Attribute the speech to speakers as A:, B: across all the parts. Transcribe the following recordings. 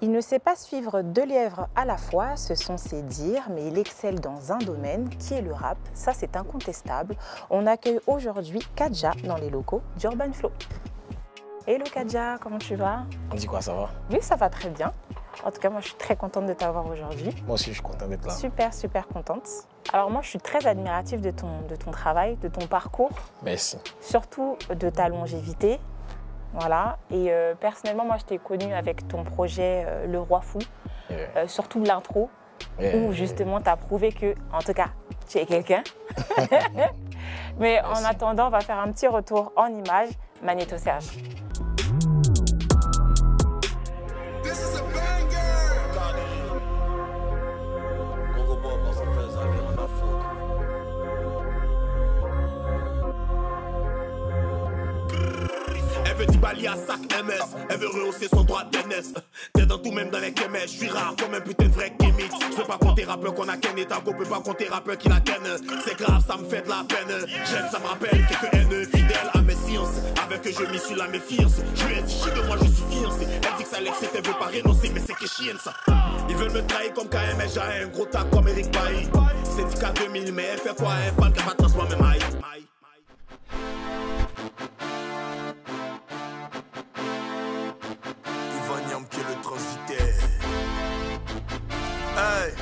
A: Il ne sait pas suivre deux lièvres à la fois, ce sont ses dires, mais il excelle dans un domaine qui est le rap. Ça, c'est incontestable. On accueille aujourd'hui Kadja dans les locaux d'Urban Flow. Hello Kadja, comment tu vas?
B: On dit quoi, ça va?
A: Oui, ça va très bien. En tout cas, moi, je suis très contente de t'avoir aujourd'hui.
B: Moi aussi, je suis content d'être là.
A: Super, super contente. Alors moi, je suis très admirative de ton travail, de ton parcours.
B: Merci.
A: Surtout de ta longévité. Voilà. Et personnellement, moi, je t'ai connu avec ton projet Le Roi Fou, surtout l'intro, où justement, tu as prouvé que, en tout cas, tu es quelqu'un. Mais en attendant, on va faire un petit retour en images. Magnéto Serge.
C: Petit bali à sac MS, elle veut rehausser son droit d'aînesse. T'es dans tout, même dans les kémès. Je suis rare comme un putain de vrai kémite. Je peux pas compter rappeur qu'on a ken et Tago peut pas compter rappeur qui la ken. C'est grave, ça me fait de la peine. J'aime, ça me rappelle quelques haines fidèles à mes sciences. Avec eux, je m'y suis la méfiance. Je lui ai dit, de moi, je suis fiancé. Elle dit que ça l'excite, elle veut pas renoncer, mais c'est que chienne ça. Ils veulent me trahir comme KMS, j'ai un gros tas comme Eric Bailly. C'est du K2000, mais elle fait quoi? Elle parle qu'elle va transformer même aïe. Qui est le transitaire. Hey.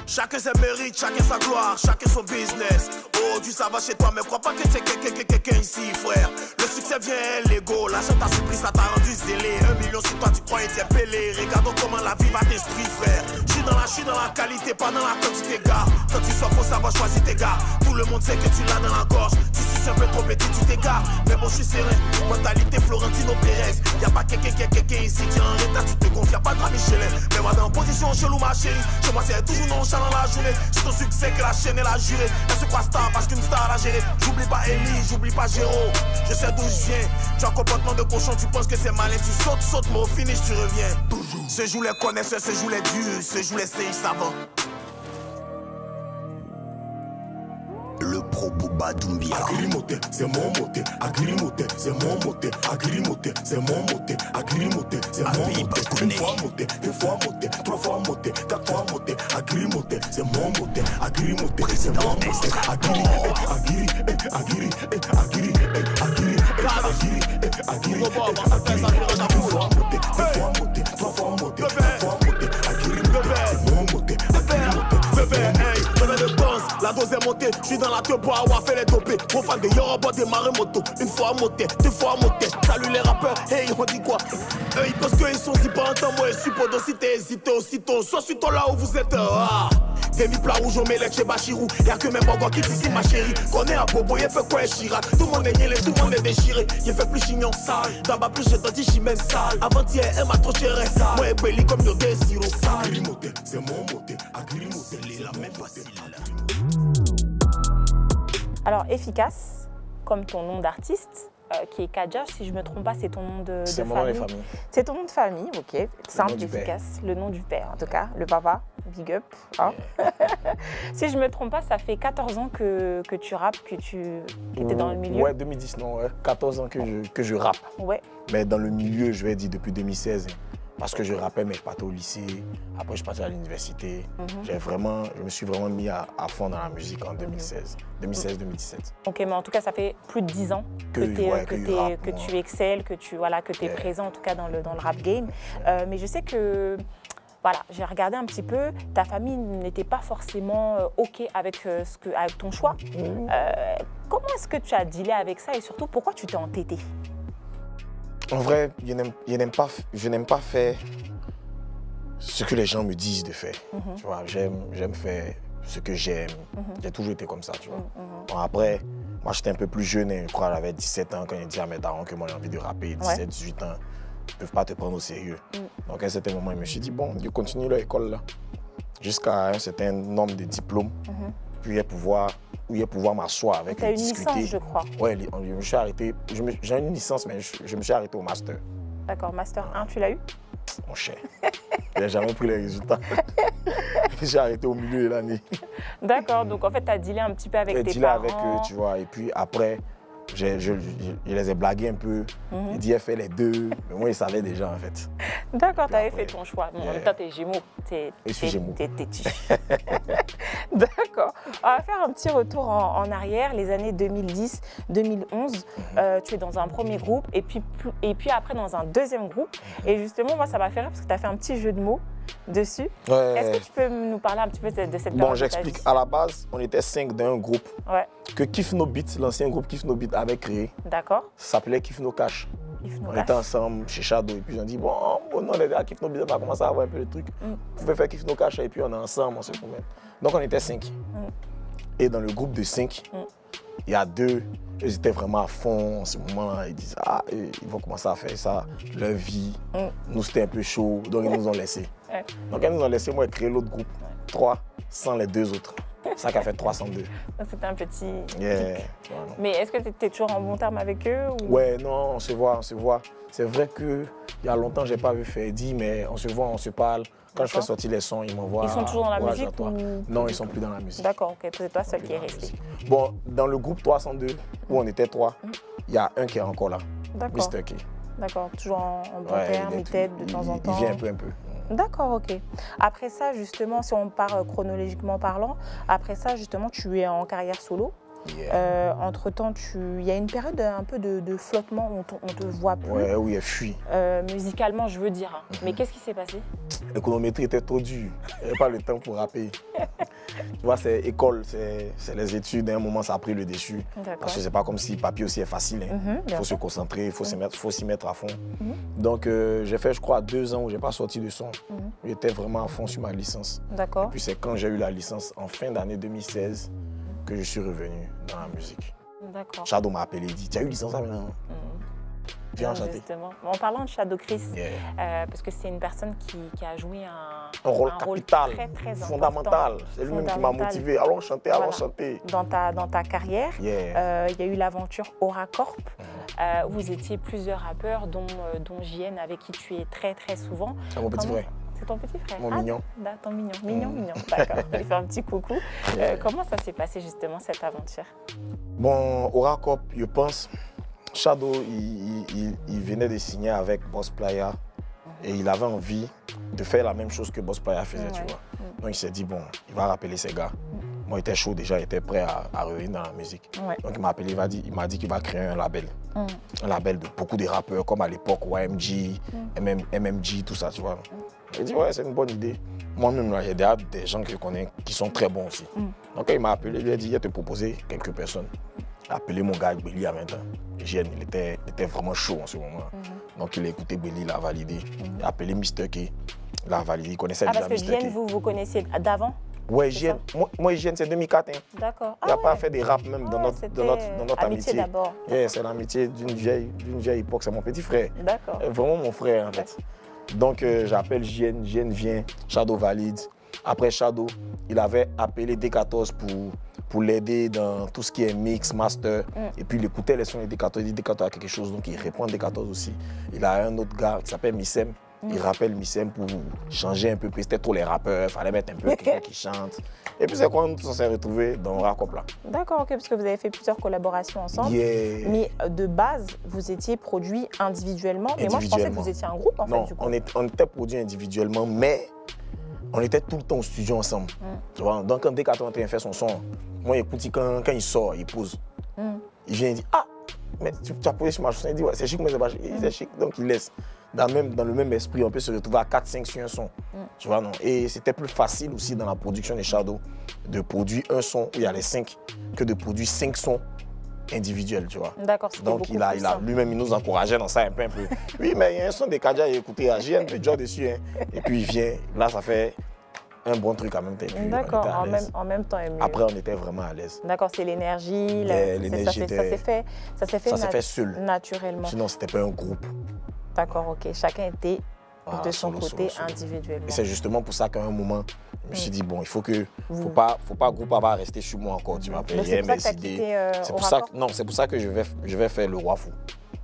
C: Chacun ses mérites, chacun sa gloire, chacun son business. Oh, Dieu, ça va chez toi, mais crois pas que c'est quelqu'un ici, frère. Le succès vient, l'ego, l'argent t'a surpris, ça t'a rendu zélé. 1 million sur toi, tu crois et t'es pelé. Regardons comment la vie va t'instruire, frère. Je suis dans la qualité, pas dans la quantité, gars. Quand tu sors, faut savoir choisir tes gars. Tout le monde sait que tu l'as dans la gorge. Tu suis un peu trop petit, tu t'égares. Mais bon, je suis serein. Mentalité Florentino Pérez. Y'a pas quelqu'un ici, tiens en retard, tu te gonfles, y'a pas de Michelin. Mais moi, dans position chelou, ma chérie. Chez moi, c'est toujours nonchalant la journée. C'est ton succès que la chaîne, elle a juré. Elle se croit star parce qu'une star a géré. J'oublie pas Ellie, j'oublie pas Géro. Je sais d'où je viens. Tu as un comportement de cochon, tu penses que c'est malin. Tu sautes, mais au finish, tu reviens. Toujours. Ce jour les connaisseurs, ce jour les durs, ce jour les sages savants. Le pro Bouba Doumbia. Agrimoté, c'est mon moté. Agrimoté, c'est mon moté. Agrimoté, c'est mon moté. Agrimoté, c'est mon moté. Une fois moté, deux fois moté, trois fois moté, quatre fois moté. Agrimoté, c'est mon moté. Agrimoté, c'est mon moté. Agiri, agiri, agiri, agiri, agiri, agiri, une fois moté, deux fois moté, trois fois moté, quatre fois moté. Agrimoté, c'est mon moté. La dose est montée, je suis dans la teub pour avoir fait les dopés. Gros fan de Yoruba démarrer moto. Une fois moté, deux fois moté. Salut les rappeurs, hey on dit quoi? Eux ils pensent qu'ils sont si pas en temps. Moi je suis pas dans si t'es hésité aussitôt. Soit suis toi là où vous êtes. Des mi plat rouge, on met chez Bachirou. Y'a que même Bogo qui dit ma chérie. Connais un bobo, il fait quoi Chirac? Tout le monde est nielé, tout le monde est déchiré. Il fait plus chignon sale. D'abord plus je t'en dis chimène sale. Avant-hier, elle m'a trop chéré. Moi et Belly comme yo des sirop. Agrimoté, c'est mon moté. Agrimoté, c'est la même facile.
A: Alors, efficace, comme ton nom d'artiste, qui est Kadja, si je ne me trompe pas, c'est ton nom de famille.
B: C'est mon nom de famille.
A: C'est ton nom de famille, ok. Simple, efficace. Le nom du père, en tout cas. Le papa, big up. Hein. Si je ne me trompe pas, ça fait 14 ans que tu rappes, que tu étais dans le milieu.
B: Ouais, 2010, non, ouais. 14 ans que je rappe.
A: Ouais.
B: Mais dans le milieu, je vais dire depuis 2016. Parce que je rappais, mais je partais au lycée. Après, je partais à l'université. Je me suis vraiment mis à fond dans la musique en 2016. 2016-2017.
A: Ok, mais en tout cas, ça fait plus de 10 ans que tu excelles, que tu es présent, en tout cas, dans le rap game. Mais je sais que, voilà, j'ai regardé un petit peu, ta famille n'était pas forcément ok avec ton choix. Comment est-ce que tu as dealé avec ça et surtout, pourquoi tu t'es entêté?
B: En vrai, je n'aime pas faire ce que les gens me disent de faire. Tu vois, j'aime faire ce que j'aime. J'ai toujours été comme ça, tu vois. Bon, après, moi, j'étais un peu plus jeune, je crois, j'avais 17 ans quand j'ai dit à mes darons que moi, j'ai envie de rapper. 17, 18 ans, ils ne peuvent pas te prendre au sérieux. Donc, à un certain moment, je me suis dit, bon, je continue l'école là, jusqu'à un certain nombre de diplômes. Puis il pouvoir m'asseoir avec eux, discuter.
A: Tu as une licence, je crois.
B: Oui, je me suis arrêté. J'ai une licence, mais je me suis arrêté au master.
A: D'accord, master 1, tu l'as eu?
B: Mon cher, je n'ai jamais pris les résultats. J'ai arrêté au milieu de l'année.
A: D'accord, donc en fait, tu as dealé un petit peu avec tes parents.
B: Avec eux, tu vois. Et puis après, Je les ai blagués un peu. Ils disaient fais les deux, mais moi ils savaient déjà en fait.
A: D'accord, tu avais fait ton choix. Bon, en même temps, t'es Gémeaux.
B: Je suis Gémeaux.
A: D'accord. On va faire un petit retour en arrière, les années 2010, 2011. Tu es dans un premier groupe et puis après dans un deuxième groupe. Et justement, moi, ça m'a fait rire parce que tu as fait un petit jeu de mots dessus.
B: Ouais.
A: Est-ce que tu peux nous parler un petit peu de cette période?
B: Bon, j'explique. À la base, on était 5 dans un groupe que Kiff No Beat, l'ancien groupe Kiff No Beat, avait créé.
A: D'accord.
B: Ça s'appelait Kiff No Cash. On était ensemble chez Shadow et puis ils ont dit bon, non, les gars, Kiff No Beat, on va commencer à avoir un peu de trucs. Vous pouvez faire Kiff No Cash et puis on est ensemble, on se promène. Donc on était 5. Et dans le groupe de 5, il y a 2, ils étaient vraiment à fond en ce moment-là. Ils disent ah, ils vont commencer à faire ça, leur vie. Nous, c'était un peu chaud, donc ils nous ont laissés. Donc ils nous ont laissés, moi, créer l'autre groupe. 3 sans les 2 autres. Ça qui a fait 302.
A: C'était un petit...
B: Yeah.
A: Mais est-ce que tu étais toujours en bon terme avec eux ou...
B: Ouais, non, on se voit. C'est vrai qu'il y a longtemps, je n'ai pas vu Ferdi, mais on se voit, on se parle. Quand je fais sortir les sons, ils m'envoient.
A: Ils sont toujours dans la musique ou...
B: Non, ils ne sont plus dans la musique.
A: D'accord, ok. C'est toi seul qui est resté.
B: Bon, dans le groupe 302, où on était 3, il y a un qui est encore là.
A: D'accord.
B: Mr. K.
A: D'accord, toujours en bon terme, il t'aide de temps en temps.
B: Il vient un peu.
A: D'accord, ok. Après ça, justement, si on part chronologiquement parlant, après ça, justement, tu es en carrière solo. Yeah. Entre-temps, il y a une période un peu de flottement où on te voit plus.
B: Ouais, oui, elle fuit.
A: Musicalement, je veux dire. Mais qu'est-ce qui s'est passé?
B: L'économétrie était trop dure. Il n'y avait pas le temps pour rapper. Tu vois, c'est école, c'est les études. À un moment, ça a pris le dessus. Parce que c'est pas comme si papier aussi est facile. Il faut se concentrer, il faut s'y mettre à fond. Donc, j'ai fait, je crois, 2 ans où je n'ai pas sorti de son. J'étais vraiment à fond sur ma licence.
A: D'accord.
B: Et puis, c'est quand j'ai eu la licence, en fin d'année 2016, que je suis revenu dans la musique.
A: D'accord.
B: Shadow m'a appelé et dit, tu as eu licence là maintenant? Viens chanter.
A: Justement. En parlant de Shadow Chris, parce que c'est une personne qui a joué un
B: rôle capital,
A: très, très
B: fondamental. C'est lui-même qui m'a motivé. Allons chanter, allons chanter.
A: Dans ta carrière, il y a eu l'aventure Aura Corp. Vous étiez plusieurs rappeurs, dont JN, avec qui tu es très, très souvent.
B: C'est mon petit frère.
A: C'est ton petit frère?
B: Mon mignon.
A: Ton mignon. Mignon. D'accord. Il fait un petit coucou. Comment ça s'est passé justement cette aventure?
B: Bon, Aura Corp, je pense, Shadow, il venait de signer avec Boss Playa et il avait envie de faire la même chose que Boss Playa faisait, tu vois. Donc il s'est dit, bon, il va rappeler ses gars. Moi, il était chaud déjà, il était prêt à revenir dans la musique. Donc il m'a appelé, il m'a dit qu'il va créer un label. Un label de beaucoup de rappeurs, comme à l'époque, YMG, MMG, tout ça, tu vois. J'ai dit, ouais, c'est une bonne idée. Moi-même, il y a des gens que je connais qui sont très bons aussi. Donc il m'a appelé, il lui a dit, il va te proposer quelques personnes. Il a appelé mon gars Belly à 20 ans. Jeune, il était vraiment chaud en ce moment. Donc il a écouté Belly, il a validé. Il a appelé Mr. K, il a validé, il connaissait déjà Mr. K.
A: Parce que Jeune, vous connaissiez d'avant?
B: Ouais, Jeune. Moi, Jeune, c'est 2004. Hein.
A: D'accord.
B: Il n'a pas fait des rap même dans notre amitié.
A: D'abord.
B: Yeah, c'est l'amitié d'une vieille époque, c'est mon petit frère.
A: D'accord.
B: Vraiment mon frère en fait. Donc j'appelle Jeune, Jeune vient, Shadow valide. Après Shadow, il avait appelé D14 pour l'aider dans tout ce qui est mix, master. Et puis il écoutait les sons de D14, il dit D14 a quelque chose, donc il répond D14 aussi. Il a un autre gars qui s'appelle Missem. Il rappelle Missem pour changer un peu, c'était trop les rappeurs, il fallait mettre un peu quelqu'un qui chante. Et puis c'est quand on s'est retrouvés dans Racop là.
A: D'accord, ok, parce que vous avez fait plusieurs collaborations ensemble. Yeah. Mais de base, vous étiez produits individuellement. Mais moi je pensais que vous étiez un groupe en fait. Du coup.
B: On était produits individuellement, mais on était tout le temps au studio ensemble. Tu vois? Donc quand D81 fait son son, moi écoute, quand il sort, il pose. Il vient et dit, ah, mais tu as posé sur ma chanson. Il dit, ouais, c'est chic, mais c'est pas chic. C'est chic, donc il laisse. Dans le même esprit, on peut se retrouver à 4-5 sur un son. Tu vois, non? Et c'était plus facile aussi dans la production des Shadow de produire un son où il y a les 5 que de produire 5 sons individuels, tu vois.
A: D'accord.
B: Donc il a lui-même, il nous encourageait dans ça un peu. Oui, mais il y a un son des Kadja, écoutez, JN peut déjà dessus. Hein. Et puis il vient, là ça fait un bon truc en même temps.
A: D'accord, en même temps.
B: Après, on était vraiment à l'aise.
A: D'accord, c'est l'énergie.
B: L'énergie
A: ça s'est fait
B: seul.
A: Naturellement.
B: Sinon, c'était pas un groupe.
A: D'accord, ok. Chacun était de son côté individuellement.
B: Et c'est justement pour ça qu'à un moment, je me suis dit, bon, il faut pas groupe à rester sur moi encore, tu vois.
A: C'est pour ça que tu as quitté
B: c'est pour ça que je vais faire le Roi Fou.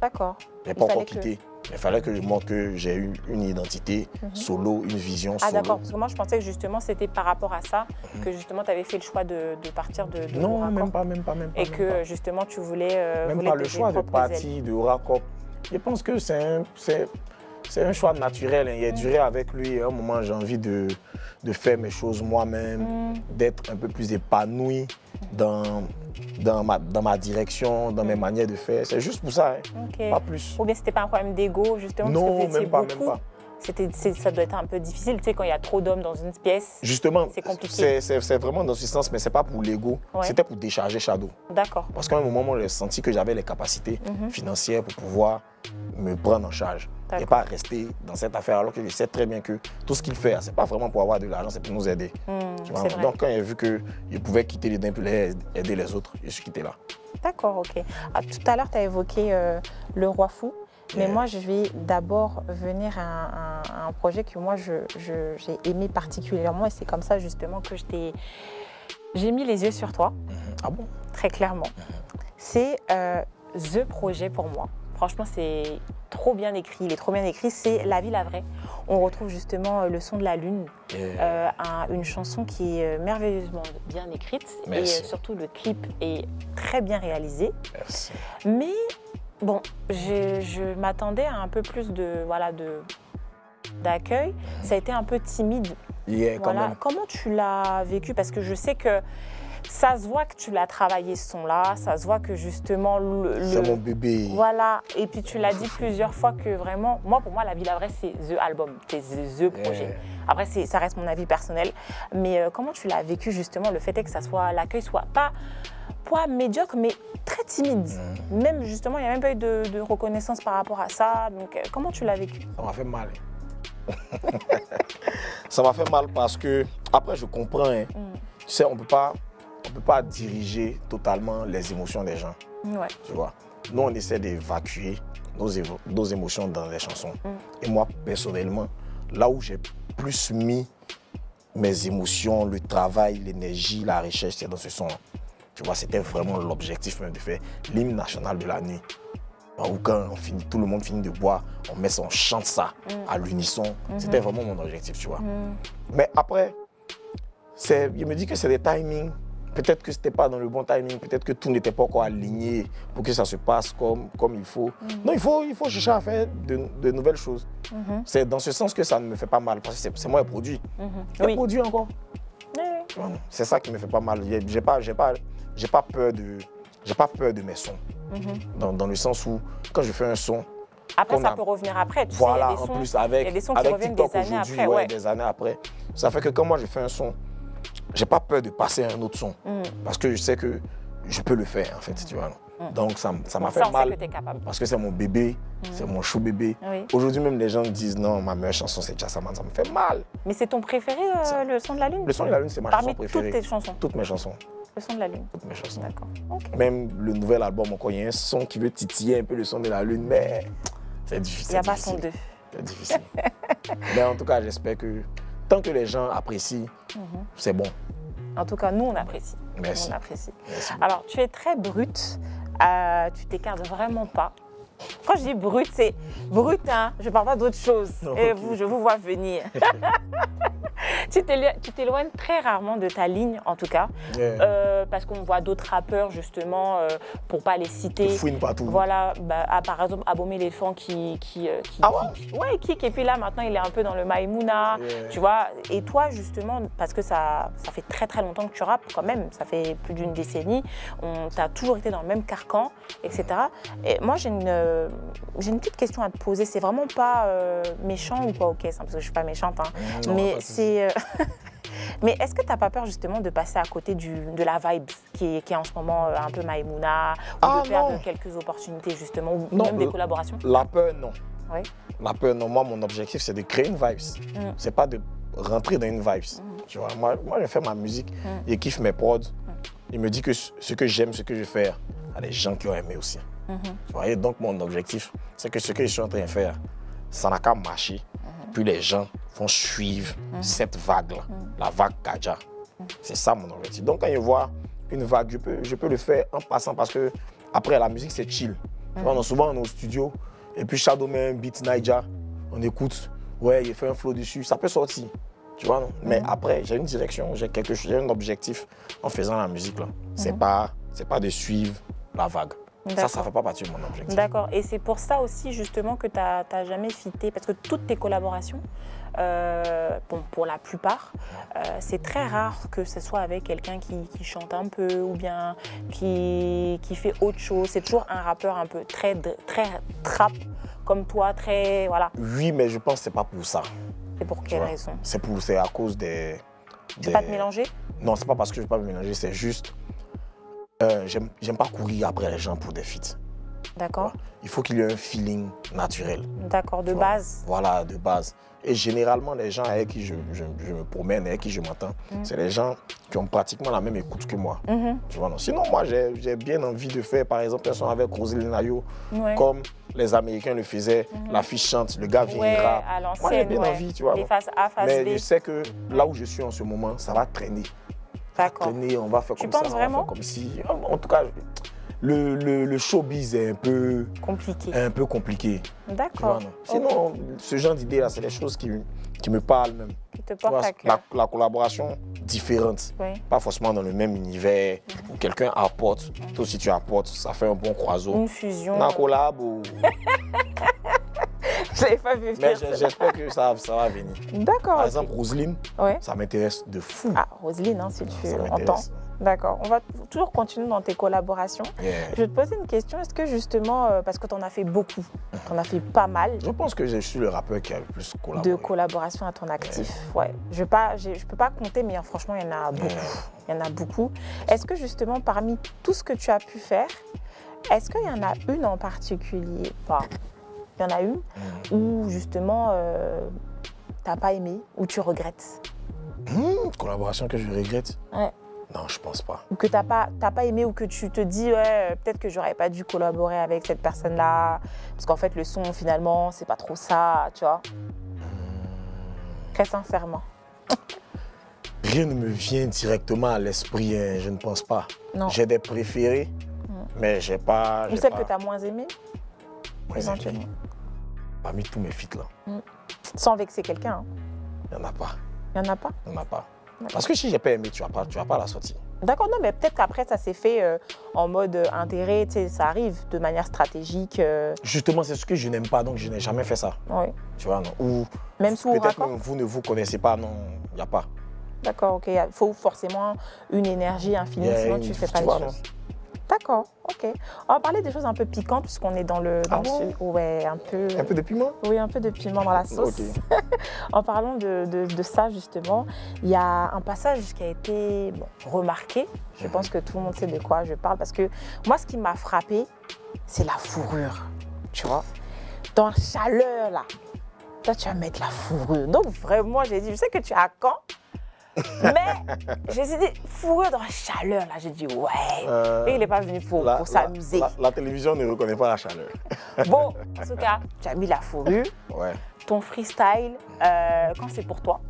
A: D'accord.
B: Je n'ai pas encore quitté. Il fallait que je montre que j'ai une identité solo, une vision solo.
A: Ah d'accord, parce que moi je pensais que justement c'était par rapport à ça que justement tu avais fait le choix de partir de
B: Non,
A: Aura
B: même
A: Corp.
B: pas.
A: Et que justement tu voulais...
B: Même pas le choix de partir de Aura Corp. Je pense que c'est un choix naturel. Il a duré avec lui. À un moment, j'ai envie de faire mes choses moi-même, d'être un peu plus épanoui dans ma direction, dans mes manières de faire. C'est juste pour ça, hein. Pas plus.
A: Ou bien c'était pas un problème d'ego, justement?
B: Non,
A: parce que
B: même pas.
A: Ça doit être un peu difficile, tu sais, quand il y a trop d'hommes dans une pièce.
B: Justement,
A: c'est compliqué.
B: C'est vraiment dans ce sens, mais c'est pas pour l'ego. C'était pour décharger Shadow.
A: D'accord.
B: Parce qu'à un moment, moi, j'ai senti que j'avais les capacités financières pour pouvoir me prendre en charge. Et pas rester dans cette affaire alors que je sais très bien que tout ce qu'il fait, c'est pas vraiment pour avoir de l'argent, c'est pour nous aider. Tu vois? Donc quand il a vu qu'il pouvait quitter les dents pour aider les autres, je suis quitté là.
A: D'accord, ok. Ah, tout à l'heure, tu as évoqué Le Roi Fou. Mais moi, je vais d'abord venir à un projet que moi, j'ai aimé particulièrement. Et c'est comme ça, justement, que j'ai mis les yeux sur toi.
B: Ah bon?
A: Très clairement. C'est The Projet pour moi. Franchement, c'est trop bien écrit. Il est trop bien écrit. C'est La Vie, la Vraie. On retrouve justement Le Son de la Lune. Une chanson qui est merveilleusement bien écrite.
B: Merci.
A: Et surtout, le clip est très bien réalisé.
B: Merci.
A: Mais... bon, je m'attendais à un peu plus d'accueil. Ça a été un peu timide.
B: Quand même.
A: Comment tu l'as vécu? Parce que je sais que ça se voit que tu l'as travaillé ce son-là. Ça se voit que justement...
B: c'est mon bébé.
A: Voilà. Et puis tu l'as dit plusieurs fois que vraiment... Moi, pour moi, La Vie, la Vraie, c'est The Album. C'est The Projet. Après, ça reste mon avis personnel. Mais comment tu l'as vécu justement? Le fait est que l'accueil soit pas médiocre, mais très timide. Même justement, il n'y a même pas eu de reconnaissance par rapport à ça. Donc, comment tu l'as vécu?
B: Ça m'a fait mal. Ça m'a fait mal parce que, après, je comprends. Tu sais, on peut pas diriger totalement les émotions des gens.
A: Ouais.
B: Tu vois. Nous, on essaie d'évacuer nos émotions dans les chansons. Et moi, personnellement, là où j'ai plus mis mes émotions, le travail, l'énergie, la recherche, c'est dans ce son. Tu vois, c'était vraiment l'objectif même de faire l'hymne national de la nuit. Où quand tout le monde finit de boire, on chante ça à l'unisson. C'était vraiment mon objectif, tu vois. Mais après, je me dis que c'est des timings. Peut-être que ce n'était pas dans le bon timing, peut-être que tout n'était pas encore aligné pour que ça se passe comme il faut. Non, il faut chercher à faire de nouvelles choses. C'est dans ce sens que ça ne me fait pas mal, parce que c'est moi le produit. Le produit encore. C'est ça qui me fait pas mal. J'ai pas peur de mes sons. Dans le sens où, quand je fais un son...
A: Après, ça peut revenir après. Tu sais,
B: voilà,
A: il y a des sons,
B: en plus, avec
A: des sons qui reviennent
B: TikTok
A: des années après.
B: Ouais, des années après. Ça fait que quand moi, je fais un son, j'ai pas peur de passer à un autre son. Parce que je sais que je peux le faire, en fait, tu vois. Donc, ça m'a fait mal. Parce que c'est mon bébé, c'est mon chou bébé. Aujourd'hui, même les gens me disent non, ma meilleure chanson, c'est Chassaman. Ça me fait mal.
A: Mais c'est ton préféré, Le Son de la Lune?
B: Le Son de la Lune, c'est ma chanson préférée.
A: Parmi toutes tes chansons?
B: Toutes mes chansons.
A: Le Son de la Lune?
B: Toutes mes chansons.
A: D'accord.
B: Même le nouvel album, encore, il y a un son qui veut titiller un peu le son de la Lune, mais c'est difficile.
A: Il n'y a pas son 2.
B: C'est difficile. Mais en tout cas, j'espère que tant que les gens apprécient, c'est bon.
A: En tout cas, nous, on apprécie.
B: Merci.
A: On apprécie.
B: Merci.
A: Alors, tu es très brute. Tu t'écartes vraiment pas. Quand je dis brute, c'est brute, hein. Je ne parle pas d'autre chose. Et vous, je vous vois venir. Tu t'éloignes très rarement de ta ligne, en tout cas. Parce qu'on voit d'autres rappeurs, justement, pour ne pas les citer.
B: Tu fouines partout.
A: Voilà, par exemple, Abomey l'éléphant qui kick. Et puis là, maintenant, il est un peu dans le Maïmouna, tu vois. Et toi, justement, parce que ça fait très, très longtemps que tu rappes, quand même. Ça fait plus d'une décennie. Tu as toujours été dans le même carcan, etc. Et moi, j'ai une petite question à te poser. C'est vraiment pas méchant ou pas, ok, parce que je ne suis pas méchante, hein.
B: Non,
A: mais c'est... Mais est-ce que tu n'as pas peur justement de passer à côté de la vibe qui est en ce moment un peu Maïmouna, ou de perdre quelques opportunités justement, ou même des collaborations?
B: La peur, non.
A: Oui.
B: La peur, non. Moi, mon objectif, c'est de créer une vibe. C'est pas de rentrer dans une vibe. Tu vois, moi, je fais ma musique, je kiffe mes prods. Il me dit que ce que j'aime, ce que je fais, il y a des gens qui ont aimé aussi. Tu vois, et donc, mon objectif, c'est que ce que je suis en train de faire, ça n'a qu'à marcher. Puis les gens vont suivre cette vague-là, la vague Kaja. C'est ça mon objectif. Donc quand je vois une vague, je peux le faire en passant parce que après la musique c'est chill. Souvent on est au studio, Et puis Shadow met un beat Naija, on écoute, ouais, il fait un flow dessus, ça peut sortir. Tu vois, non? Mais après, j'ai une direction, j'ai un objectif en faisant la musique. Là. C'est pas de suivre la vague. Ça ne fait pas partie de mon objectif.
A: D'accord. Et c'est pour ça aussi, justement, que tu n'as jamais fité, parce que toutes tes collaborations, bon, pour la plupart, c'est très rare que ce soit avec quelqu'un qui chante un peu ou bien qui fait autre chose. C'est toujours un rappeur un peu très trap, comme toi, très... Voilà.
B: Oui, mais je pense que ce n'est pas pour ça.
A: C'est pour quelle raison?
B: C'est à cause des...
A: Tu ne veux pas te mélanger?
B: Non, c'est pas parce que je ne veux pas me mélanger, c'est juste... j'aime pas courir après les gens pour des feats.
A: D'accord.
B: Il faut qu'il y ait un feeling naturel.
A: D'accord, de base.
B: Voilà, de base. Et généralement, les gens avec qui je me promène, avec qui je m'entends, c'est les gens qui ont pratiquement la même écoute que moi. Tu vois, non. Sinon, moi, j'ai bien envie de faire, par exemple, un son avec Roselyne Ayo, comme les Américains le faisaient. La fille chante, le gars vient rap. Moi, j'ai bien envie, tu vois.
A: Les phases A, phase
B: Mais
A: B.
B: je sais que là où je suis en ce moment, ça va traîner.
A: D'accord.
B: On va faire comme ça.
A: Tu penses vraiment?
B: On va faire comme si... En tout cas, le showbiz est un peu compliqué.
A: D'accord.
B: Sinon, ce genre d'idées-là, c'est des choses qui me parlent même.
A: Qui te portent à cœur.
B: La collaboration différente, pas forcément dans le même univers, où quelqu'un apporte, toi aussi tu apportes, ça fait un bon croiseau.
A: Une fusion.
B: On collab ou...
A: Je l'avais pas vu.
B: Mais j'espère que ça va venir.
A: D'accord.
B: Par exemple, Roselyne, ça m'intéresse de fou.
A: Ah, Roselyne, hein, si tu entends. D'accord. On va toujours continuer dans tes collaborations. Je vais te poser une question. Est-ce que justement, parce que tu en as fait beaucoup, tu en as fait pas mal.
B: Je pense que je suis le rappeur qui a le plus collaboré.
A: De collaboration à ton actif. Ouais. Je peux pas compter, mais franchement, il y en a beaucoup. Il y en a beaucoup. Est-ce que justement, parmi tout ce que tu as pu faire, est-ce qu'il y en a une en particulier? Il y en a une où justement, tu n'as pas aimé, ou tu regrettes?
B: Collaboration que je regrette?
A: Ouais.
B: Non, je pense pas.
A: Ou que tu n'as pas aimé, ou que tu te dis, ouais, peut-être que j'aurais pas dû collaborer avec cette personne-là, parce qu'en fait, le son, finalement, c'est pas trop ça, tu vois. Très sincèrement.
B: Rien ne me vient directement à l'esprit, hein, je ne pense pas.
A: Non.
B: J'ai des préférés, mais j'ai pas...
A: Ou celle que tu as moins aimée, éventuellement.
B: Parmi tous mes feats, là.
A: Sans vexer quelqu'un. Hein.
B: Il n'y en a pas.
A: Il n'y en a pas?
B: Il n'y en a pas. Parce que si j'ai pas aimé, tu vas pas la sortir.
A: D'accord, non, mais peut-être qu'après, ça s'est fait en mode intérêt, tu sais, ça arrive de manière stratégique.
B: Justement, c'est ce que je n'aime pas, donc je n'ai jamais fait ça.
A: Oui.
B: Tu vois, non. Ou
A: même sous
B: peut-être même vous ne vous connaissez pas, non, il n'y a pas.
A: D'accord, ok. Il faut forcément une énergie infinie, sinon tu ne fais pas les choses. D'accord, ok. On va parler des choses un peu piquantes, puisqu'on est dans le... Ouais, un peu...
B: Un peu de piment?
A: Oui, un peu de piment dans la sauce. Okay. En parlant de ça, justement, il y a un passage qui a été remarqué. Je pense que tout le monde sait de quoi je parle, parce que moi, ce qui m'a frappé, c'est la fourrure, tu vois. Dans la chaleur, là, toi, tu vas mettre la fourrure. Donc, vraiment, j'ai dit, je sais que tu es à Caen, mais j'ai dit, fourrure dans la chaleur, là, j'ai dit, ouais. Et il n'est pas venu pour s'amuser.
B: La télévision ne reconnaît pas la chaleur.
A: Bon, en tout cas, tu as mis la fourrure.
B: Ouais.
A: Ton freestyle, quand c'est pour toi.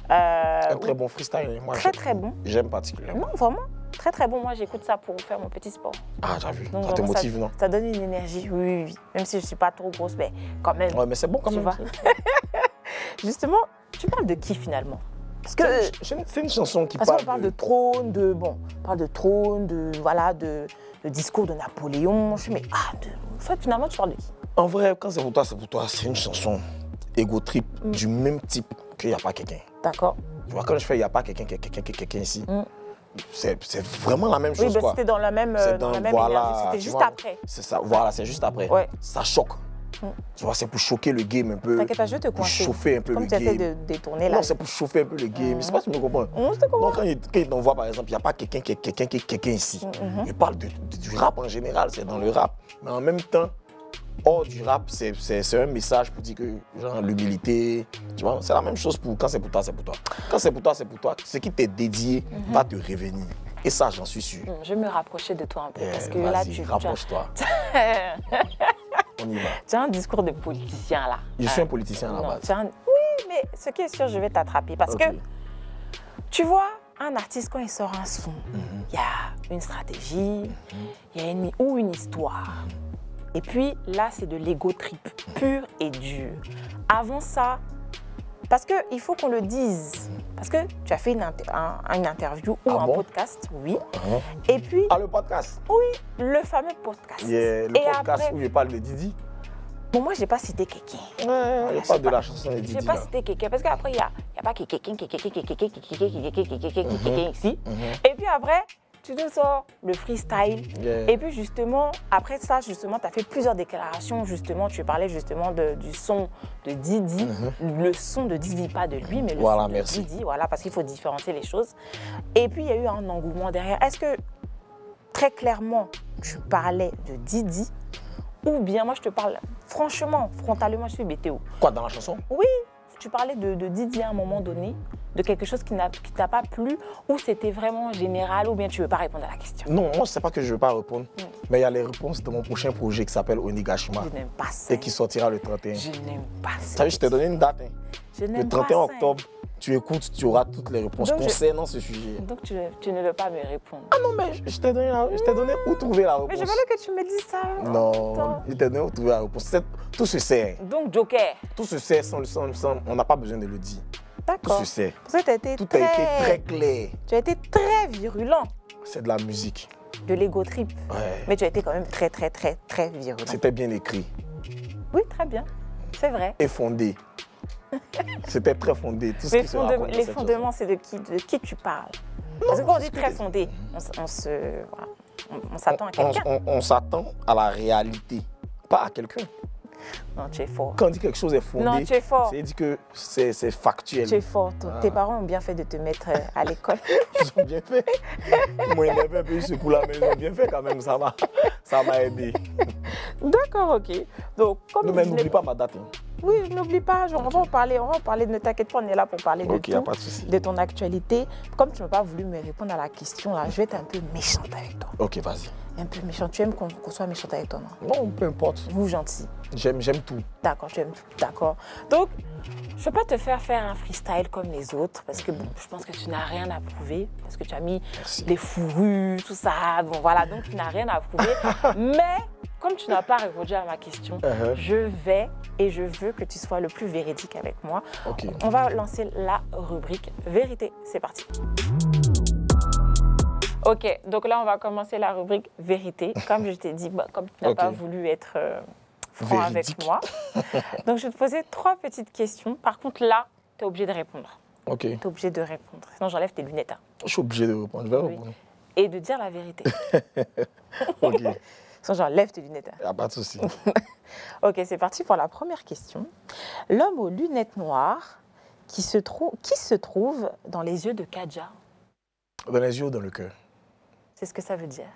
B: Un très bon freestyle. Moi,
A: très bon.
B: J'aime particulièrement.
A: Non, vraiment. Très bon. Moi, j'écoute ça pour faire mon petit sport.
B: Ah, t'as vu.
A: Donc,
B: ça te motive, non?
A: Ça donne une énergie, oui. Même si je ne suis pas trop grosse, mais quand même.
B: Ouais, mais c'est bon quand même.
A: Justement, tu parles de qui finalement? Parce que
B: c'est une chanson qui
A: parle. On parle de trône, de discours de Napoléon. Je me dis, en fait, finalement, tu parles de qui?
B: En vrai, quand c'est pour toi, c'est une chanson ego trip du même type qu'il n'y a pas quelqu'un.
A: D'accord.
B: Tu vois, quand je fais il n'y a pas quelqu'un ici, c'est vraiment la même chose.
A: Oui, c'était dans la même énergie, c'était juste après.
B: C'est ça, voilà, c'est juste après.
A: Ouais.
B: Ça choque. Tu vois, c'est pour choquer le game un peu.
A: T'inquiète pas, je vais te coincer.
B: Pour chauffer un peu le game.
A: Comme tu essaies de détourner là.
B: Non, c'est pour chauffer un peu le game. Je sais pas si tu me comprends.
A: Je te comprends.
B: Donc, quand il t'envoie, par exemple, il n'y a pas quelqu'un ici. Je parle du rap en général, c'est dans le rap. Mais en même temps, hors du rap, c'est un message pour dire que, genre, l'humilité, tu vois, c'est la même chose pour quand c'est pour toi, c'est pour toi. Quand c'est pour toi, c'est pour toi. Ce qui t'est dédié va te revenir. Et ça, j'en suis sûr.
A: Je vais me rapprocher de toi un peu. Parce que là,
B: rapproche-toi. On y va.
A: Tu as un discours de politicien là.
B: Je suis un politicien à la base.
A: Oui, mais ce qui est sûr, je vais t'attraper. Parce que, tu vois, un artiste, quand il sort un son, il y a une stratégie, il y a une histoire. Et puis là, c'est de l'ego trip, pur et dur. Avant ça, parce qu'il faut qu'on le dise, parce que tu as fait une interview ou un podcast, oui. Et puis...
B: Ah, le podcast?
A: Oui, le fameux podcast.
B: Yeah, le podcast après, où je parle de Didi.
A: Bon, moi, je n'ai pas cité quelqu'un.
B: Ouais, je parle de la chanson de Didi.
A: Je n'ai pas cité quelqu'un, parce qu'après, il n'y a pas quelqu'un ici. Et puis après... Tu te sors le freestyle. Et puis justement, après ça, justement, tu as fait plusieurs déclarations. Justement, tu parlais justement du son de Didi. Le son de Didi, pas de lui, mais le son de Didi. Voilà, parce qu'il faut différencier les choses. Et puis, il y a eu un engouement derrière. Est-ce que, très clairement, tu parlais de Didi ou bien, moi, je te parle franchement, frontalement, je suis BTO.
B: Quoi, dans la chanson?
A: Oui, tu parlais de Didi à un moment donné, de quelque chose qui ne t'a pas plu, ou c'était vraiment général, ou bien tu ne veux pas répondre à la question?
B: Non, moi, c'est pas que je ne veux pas répondre, mais il y a les réponses de mon prochain projet qui s'appelle Onigashima.
A: Je n'aime pas ça.
B: Et qui sortira le 31.
A: Je n'aime pas ça.
B: Tu as vu, je t'ai donné une date. Hein.
A: Je n'aime
B: pas ça. Le 31 octobre, tu écoutes, tu auras toutes les réponses concernant ce sujet.
A: Donc tu ne veux pas me répondre?
B: Ah non, mais je t'ai donné où trouver la réponse.
A: Mais je voulais que tu me dises ça.
B: Non, je t'ai donné où trouver la réponse. Tout se sait.
A: Donc Joker.
B: Tout se sait, on n'a pas besoin de le dire.
A: D'accord.
B: Tout se sait.
A: Parce que tout
B: a été très clair.
A: Tu as été très virulent.
B: C'est de la musique.
A: De l'ego trip.
B: Ouais.
A: Mais tu as été quand même très virulent.
B: C'était bien écrit.
A: Oui, très bien. C'est vrai.
B: Et fondé. C'était très fondé. Tout ce qui se raconte
A: les fondements, c'est de qui tu parles? Parce que quand on dit très fondé, on s'attend à quelqu'un.
B: On s'attend à la réalité, pas à quelqu'un.
A: Non, tu es fort.
B: Quand on dit quelque chose est fondé,
A: non, tu es fort.
B: C'est dit que c'est factuel.
A: Tu es fort. Tes parents ont bien fait de te mettre à l'école.
B: Ils ont bien fait. Moi, il m'avait un peu eu ce coup-là, mais ils ont bien fait quand même. Ça m'a aidé.
A: D'accord, ok. Donc, comme
B: non, mais n'oublie pas ma date. Hein.
A: Oui, je n'oublie pas. On va en parler. Ne t'inquiète pas, on est là pour parler de tout,
B: pas de souci.
A: De ton actualité. Comme tu n'as pas voulu me répondre à la question, là, je vais être un peu méchante avec toi.
B: Ok, vas-y.
A: Un peu méchante. Tu aimes qu'on soit méchante avec toi, non?
B: Non, peu importe.
A: Vous, gentil.
B: J'aime tout.
A: D'accord, tu aimes tout. D'accord. Donc, je ne vais pas te faire un freestyle comme les autres parce que bon, je pense que tu n'as rien à prouver parce que tu as mis les fourrus, tout ça. Bon, voilà, donc tu n'as rien à prouver. Mais comme tu n'as pas répondu à ma question, je veux que tu sois le plus véridique avec moi.
B: Okay.
A: On va lancer la rubrique vérité. C'est parti. Ok, donc là, on va commencer la rubrique vérité. Comme je t'ai dit, comme tu n'as pas voulu être franc avec moi. Donc, je vais te poser 3 petites questions. Par contre, là, tu es obligé de répondre.
B: Ok.
A: Tu es obligé de répondre. Sinon, j'enlève tes lunettes. Hein.
B: Je suis obligé de répondre. Je vais répondre.
A: Et de dire la vérité.
B: Ok.
A: Sinon, j'enlève tes lunettes.
B: Il n'y a pas de souci.
A: Ok, c'est parti pour la première question. L'homme aux lunettes noires qui se trouve dans les yeux de Kadja.
B: Dans les yeux ou dans le cœur?
A: C'est ce que ça veut dire.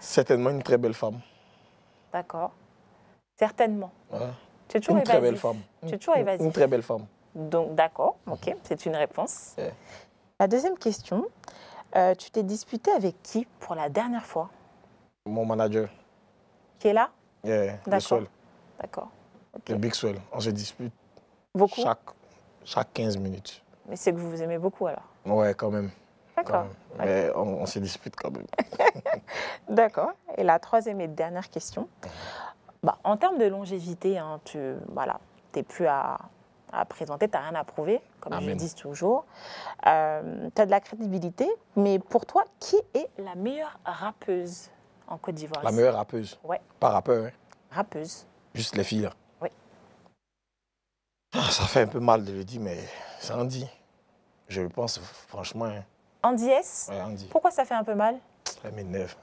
B: Certainement une très belle femme.
A: D'accord. Certainement.
B: Ouais.
A: Tu es toujours
B: une très belle femme.
A: Tu es toujours évasif.
B: Une très belle femme.
A: Donc, d'accord. Ok, c'est une réponse.
B: Yeah.
A: La deuxième question. Tu t'es disputé avec qui pour la dernière fois?
B: Mon manager.
A: Qui est là?
B: Yeah, le Swell.
A: D'accord. Okay.
B: Le Big Swell. On se dispute.
A: Beaucoup?
B: Chaque 15 minutes.
A: Mais c'est que vous vous aimez beaucoup alors?
B: Ouais, quand même.
A: D'accord.
B: Mais on se dispute quand même.
A: D'accord. Et la troisième et dernière question. En termes de longévité, hein, tu n'es plus à présenter, tu n'as rien à prouver, comme je dis toujours. Tu as de la crédibilité, mais pour toi, qui est la meilleure rappeuse en Côte d'Ivoire?
B: La meilleure rappeuse?
A: Ouais.
B: Pas rappeur, hein?
A: Rappeuse.
B: Juste les filles, là?
A: Oui.
B: Ça fait un peu mal de le dire, mais c'est Andy. Je le pense, franchement. Hein.
A: Andy S?
B: Ouais, Andy.
A: Pourquoi ça fait un peu mal?
B: Elle m'énerve.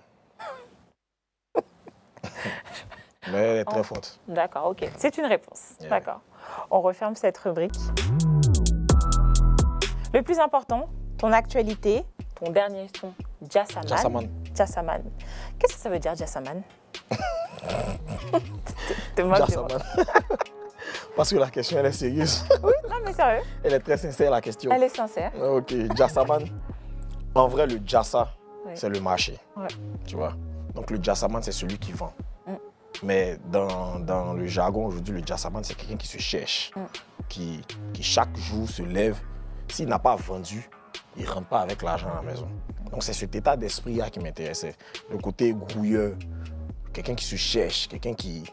B: Mais elle est très forte.
A: D'accord, ok. C'est une réponse.
B: Yeah.
A: D'accord. On referme cette rubrique. Le plus important, ton actualité, ton dernier son, Jassaman. Jassaman. Qu'est-ce que ça veut dire, Jassaman? T'es moche de moi.
B: Parce que la question, elle est sérieuse.
A: Oui, non, mais sérieux.
B: Elle est très sincère, la question.
A: Elle est sincère.
B: Ok, Jassaman. En vrai, le Jassa, c'est le marché.
A: Ouais.
B: Tu vois? Donc, le Jassaman, c'est celui qui vend. Mais dans le jargon aujourd'hui, le Jassaman, c'est quelqu'un qui se cherche, qui chaque jour se lève. S'il n'a pas vendu, il ne rentre pas avec l'argent à la maison. Donc c'est cet état d'esprit-là qui m'intéressait. Le côté grouilleux, quelqu'un qui se cherche, quelqu'un qui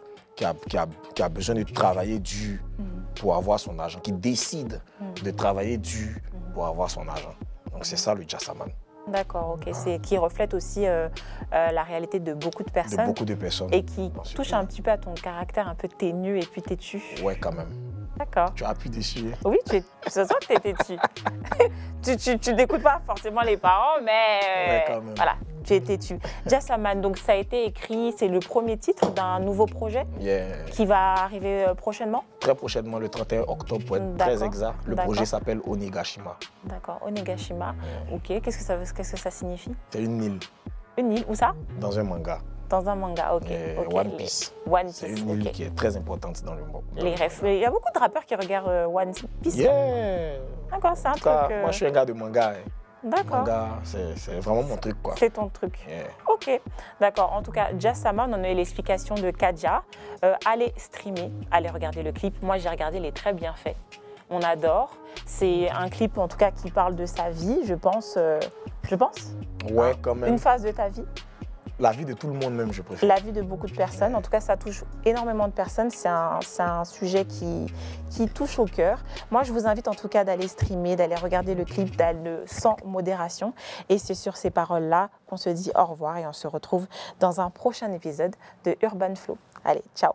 B: a besoin de travailler dur pour avoir son argent, qui décide de travailler dur pour avoir son argent. Donc c'est ça le Jassaman.
A: D'accord, ok. C'est qui reflète aussi la réalité de beaucoup de personnes.
B: De beaucoup de personnes.
A: Et qui touche un petit peu à ton caractère un peu teigneux et puis têtu.
B: Ouais, quand même.
A: D'accord.
B: Tu as pu déchirer.
A: Oui, je sens que tu es têtu. tu n'écoutes pas forcément les parents, mais
B: ouais, quand même.
A: Voilà, tu es têtu. Jassaman, donc ça a été écrit, c'est le premier titre d'un nouveau projet qui va arriver prochainement?
B: Très prochainement, le 31 octobre, pour être très exact. Le projet s'appelle Onigashima.
A: D'accord, Onigashima. Ok, qu'est-ce que ça signifie?
B: C'est une île.
A: Une île, où ça?
B: Dans un manga.
A: Dans un manga, ok.
B: One Piece.
A: One Piece.
B: C'est une île qui est très importante dans le monde.
A: Il y a beaucoup de rappeurs qui regardent One Piece.
B: Yeah.
A: D'accord, c'est un truc.
B: Moi, je suis un gars de manga.
A: D'accord.
B: Manga, c'est vraiment mon truc, quoi.
A: C'est ton truc.
B: Yeah.
A: Ok, d'accord. En tout cas, Jassaman, on a eu l'explication de Kadja. Allez streamer, allez regarder le clip. Moi, j'ai regardé, il est très bien fait. On adore. C'est un clip, en tout cas, qui parle de sa vie, je pense.
B: Ouais, quand même.
A: Une phase de ta vie.
B: La vie de tout le monde même, je préfère.
A: La vie de beaucoup de personnes. En tout cas, ça touche énormément de personnes. C'est un sujet qui touche au cœur. Moi, je vous invite en tout cas d'aller streamer, d'aller regarder le clip, d'aller sans modération. Et c'est sur ces paroles-là qu'on se dit au revoir et on se retrouve dans un prochain épisode de Urban Flow. Allez, ciao.